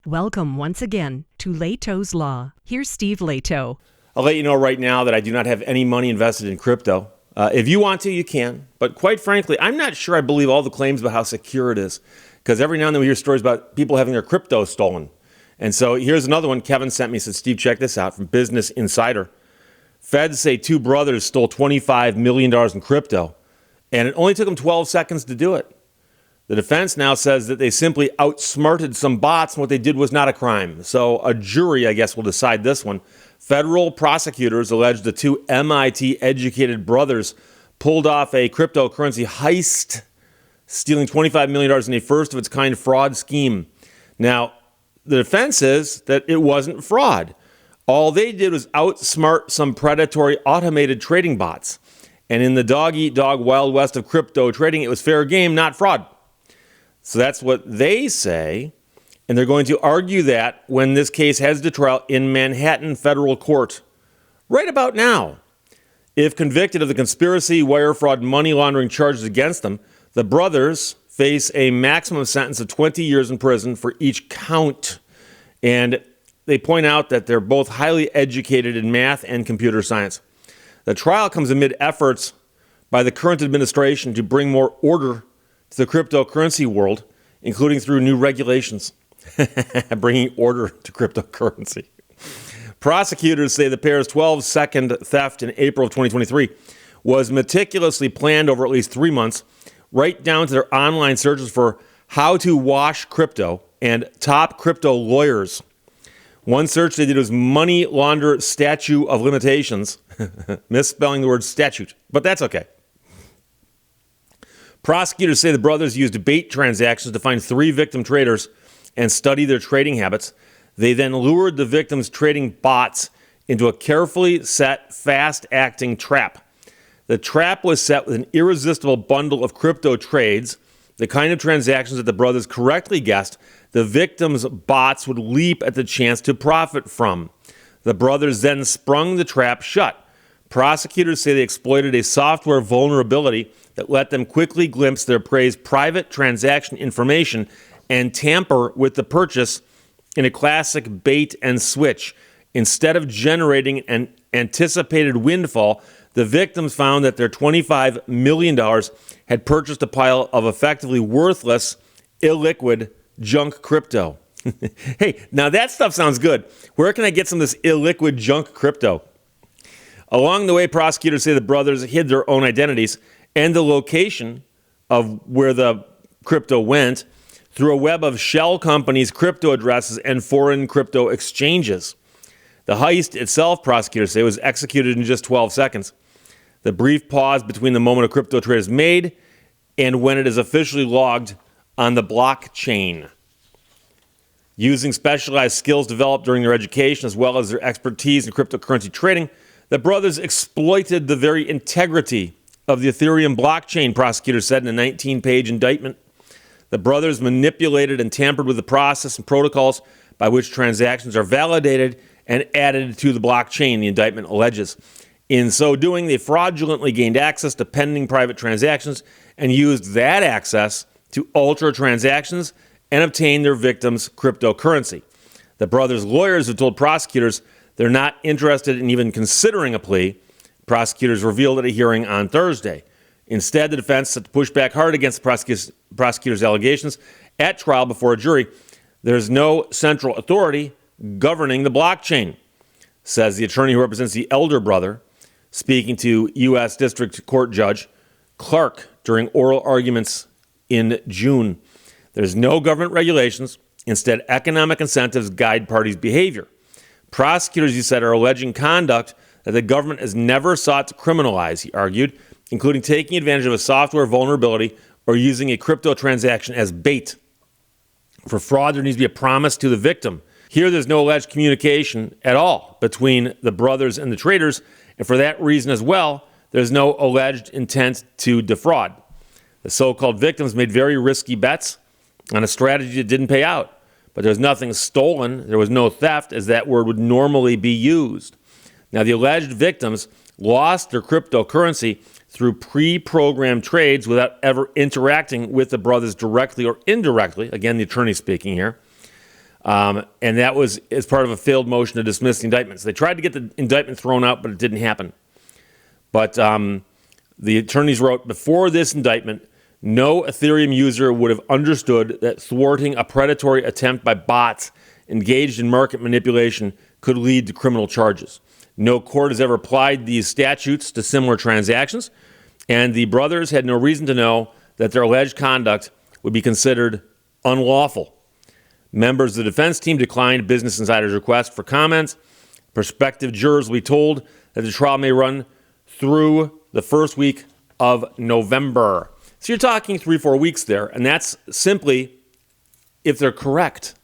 Welcome once again to Lehto's Law. Here's Steve Lehto. I'll let you know right now that I do not have any money invested in crypto. If you want to, you can. But quite frankly, I'm not sure I believe all the claims about how secure it is. Because every now and then we hear stories about people having their crypto stolen. And so here's another one Kevin sent me. Said, Steve, check this out from Business Insider. Feds say two brothers stole $25 million in crypto. And it only took them 12 seconds to do it. The defense now says that they simply outsmarted some bots and what they did was not a crime. So a jury, I guess, will decide this one. Federal prosecutors allege the two MIT-educated brothers pulled off a cryptocurrency heist, stealing $25 million in a first-of-its-kind fraud scheme. Now, the defense is that it wasn't fraud. All they did was outsmart some predatory automated trading bots. And in the dog-eat-dog wild west of crypto trading, it was fair game, not fraud. So that's what they say, and they're going to argue that when this case heads to trial in Manhattan federal court right about now. If convicted of the conspiracy, wire fraud, money laundering charges against them, the brothers face a maximum sentence of 20 years in prison for each count. And they point out that they're both highly educated in math and computer science. The trial comes amid efforts by the current administration to bring more order to the cryptocurrency world, including through new regulations, bringing order to cryptocurrency. Prosecutors say the pair's 12-second theft in April of 2023 was meticulously planned over at least 3 months, right down to their online searches for how to wash crypto and top crypto lawyers. One search they did was money launder statute of limitations, misspelling the word statute, but that's okay. Prosecutors say the brothers used bait transactions to find 3 victim traders and study their trading habits. They then lured the victims' trading bots into a carefully set, fast-acting trap. The trap was set with an irresistible bundle of crypto trades, the kind of transactions that the brothers correctly guessed the victims' bots would leap at the chance to profit from. The brothers then sprung the trap shut. Prosecutors say they exploited a software vulnerability that let them quickly glimpse their prey's private transaction information and tamper with the purchase in a classic bait and switch. Instead of generating an anticipated windfall, the victims found that their $25 million had purchased a pile of effectively worthless, illiquid junk crypto. Hey, now that stuff sounds good. Where can I get some of this illiquid junk crypto? Along the way, prosecutors say the brothers hid their own identities and the location of where the crypto went through a web of shell companies' crypto addresses and foreign crypto exchanges. The heist itself, prosecutors say, was executed in just 12 seconds. The brief pause between the moment a crypto trade is made and when it is officially logged on the blockchain. Using specialized skills developed during their education as well as their expertise in cryptocurrency trading, the brothers exploited the very integrity of the Ethereum blockchain, prosecutors said in a 19-page indictment. The brothers manipulated and tampered with the process and protocols by which transactions are validated and added to the blockchain, the indictment alleges. In so doing, they fraudulently gained access to pending private transactions and used that access to alter transactions and obtain their victims' cryptocurrency. The brothers' lawyers have told prosecutors they're not interested in even considering a plea. Prosecutors revealed at a hearing on Thursday. Instead, the defense set to push back hard against the prosecutors' allegations at trial before a jury. There's no central authority governing the blockchain, says the attorney who represents the elder brother, speaking to U.S. District Court Judge Clark during oral arguments in June. There's no government regulations. Instead, economic incentives guide parties' behavior. Prosecutors, he said, are alleging conduct that the government has never sought to criminalize, he argued, including taking advantage of a software vulnerability or using a crypto transaction as bait. For fraud, there needs to be a promise to the victim. Here, there's no alleged communication at all between the brothers and the traders, and for that reason as well, there's no alleged intent to defraud. The so-called victims made very risky bets on a strategy that didn't pay out. But there was nothing stolen. There was no theft, as that word would normally be used. Now, the alleged victims lost their cryptocurrency through pre-programmed trades without ever interacting with the brothers directly or indirectly. Again, the attorney speaking here. And that was as part of a failed motion to dismiss the indictments. They tried to get the indictment thrown out, but it didn't happen. But the attorneys wrote, before this indictment, no Ethereum user would have understood that thwarting a predatory attempt by bots engaged in market manipulation could lead to criminal charges. No court has ever applied these statutes to similar transactions, and the brothers had no reason to know that their alleged conduct would be considered unlawful. Members of the defense team declined Business Insider's request for comments. Prospective jurors will be told that the trial may run through the first week of November. So you're talking 3-4 weeks there, and that's simply if they're correct.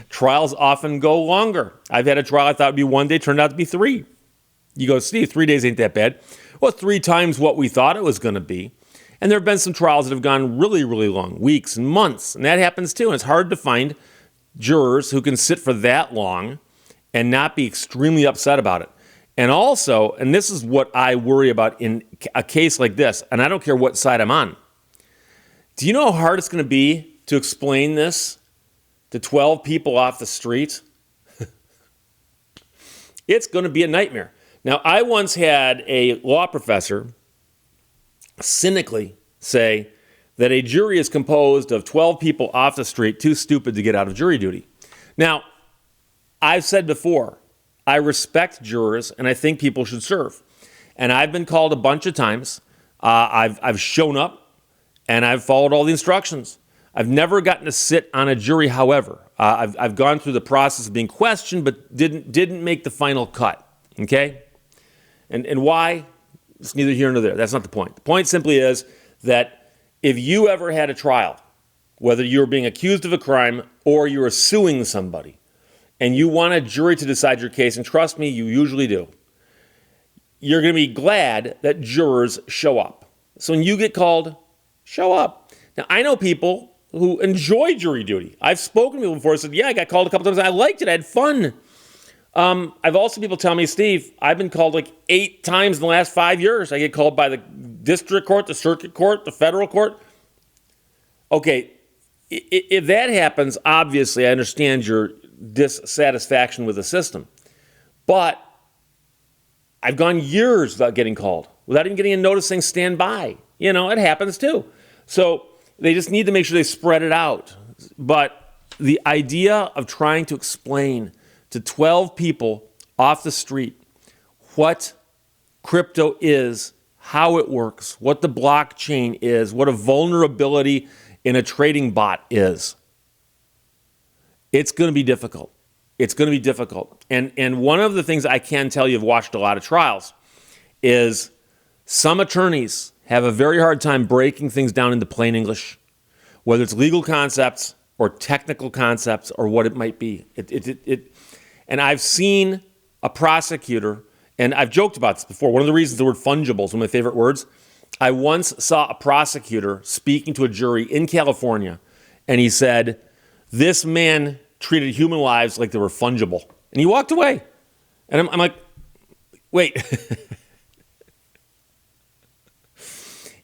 Trials often go longer. I've had a trial I thought would be 1 day, turned out to be 3. You go, Steve, 3 days ain't that bad. Well, 3 times what we thought it was going to be. And there have been some trials that have gone really, really long, weeks and months, and that happens too. And it's hard to find jurors who can sit for that long and not be extremely upset about it. And also, and this is what I worry about in a case like this, and I don't care what side I'm on. Do you know how hard it's going to be to explain this to 12 people off the street? It's going to be a nightmare. Now, I once had a law professor cynically say that a jury is composed of 12 people off the street too stupid to get out of jury duty. Now, I've said before, I respect jurors, and I think people should serve. And I've been called a bunch of times. I've shown up, and I've followed all the instructions. I've never gotten to sit on a jury, however. I've gone through the process of being questioned, but didn't make the final cut. Okay? And why? It's neither here nor there. That's not the point. The point simply is that if you ever had a trial, whether you were being accused of a crime or you were suing somebody, and you want a jury to decide your case, and trust me, you usually do, you're going to be glad that jurors show up. So when you get called, show up. Now, I know people who enjoy jury duty. I've spoken to people before and said, yeah, I got called a couple times. I liked it. I had fun. I've also people tell me, Steve, I've been called like 8 times in the last 5 years. I get called by the district court, the circuit court, the federal court. Okay, if that happens, obviously I understand your dissatisfaction with the system. But I've gone years without getting called, without even getting a notice saying stand by. You know, it happens too. So they just need to make sure they spread it out. But the idea of trying to explain to 12 people off the street what crypto is, how it works, what the blockchain is, what a vulnerability in a trading bot is, it's going to be difficult. It's going to be difficult. And one of the things I can tell you, I've watched a lot of trials, is some attorneys have a very hard time breaking things down into plain English, whether it's legal concepts or technical concepts or what it might be. And I've seen a prosecutor, and I've joked about this before. One of the reasons the word fungible is one of my favorite words. I once saw a prosecutor speaking to a jury in California, and he said, this man treated human lives like they were fungible. And he walked away. And I'm like, wait.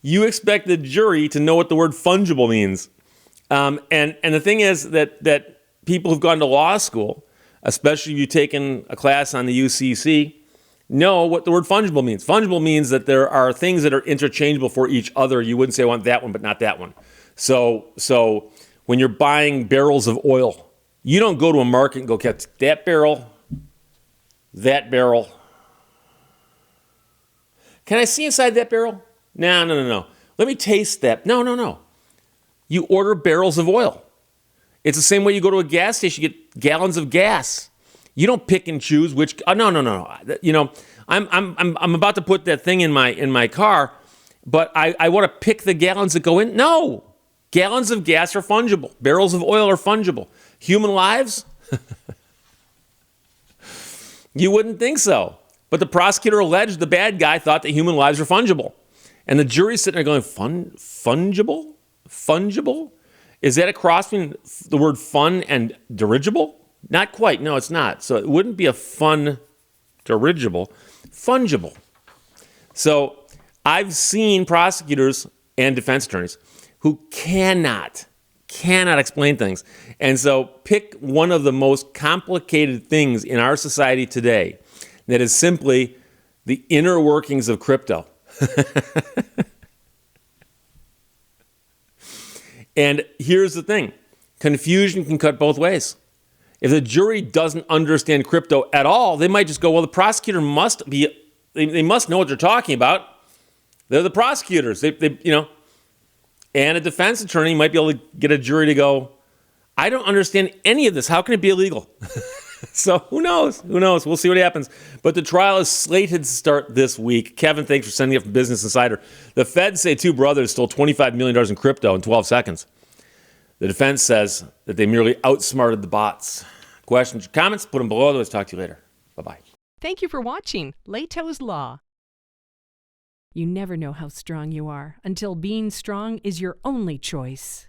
You expect the jury to know what the word fungible means. And the thing is that people who've gone to law school, especially if you've taken a class on the UCC, know what the word fungible means. Fungible means that there are things that are interchangeable for each other. You wouldn't say I want that one, but not that one. So when you're buying barrels of oil, you don't go to a market and go get that barrel. Can I see inside that barrel? No. Let me taste that. No. You order barrels of oil. It's the same way you go to a gas station, you get gallons of gas. You don't pick and choose which. No. You know, I'm about to put that thing in my car, but I want to pick the gallons that go in. No, gallons of gas are fungible. Barrels of oil are fungible. Human lives? You wouldn't think so. But the prosecutor alleged the bad guy thought that human lives are fungible. And the jury's sitting there going, fungible? Fungible? Is that a cross between the word fun and dirigible? Not quite. No, it's not. So it wouldn't be a fun dirigible. Fungible. So I've seen prosecutors and defense attorneys who cannot cannot explain things. And so pick one of the most complicated things in our society today that is simply the inner workings of crypto. And here's the thing. Confusion can cut both ways. If the jury doesn't understand crypto at all, they might just go, well, the prosecutor must be, they must know what they're talking about. They're the prosecutors. And a defense attorney might be able to get a jury to go, I don't understand any of this. How can it be illegal? So who knows? We'll see what happens. But the trial is slated to start this week. Kevin, thanks for sending it from Business Insider. The feds say two brothers stole $25 million in crypto in 12 seconds. The defense says that they merely outsmarted the bots. Questions or comments? Put them below. Otherwise, talk to you later. Bye-bye. Thank you for watching Lehto's Law. You never know how strong you are until being strong is your only choice.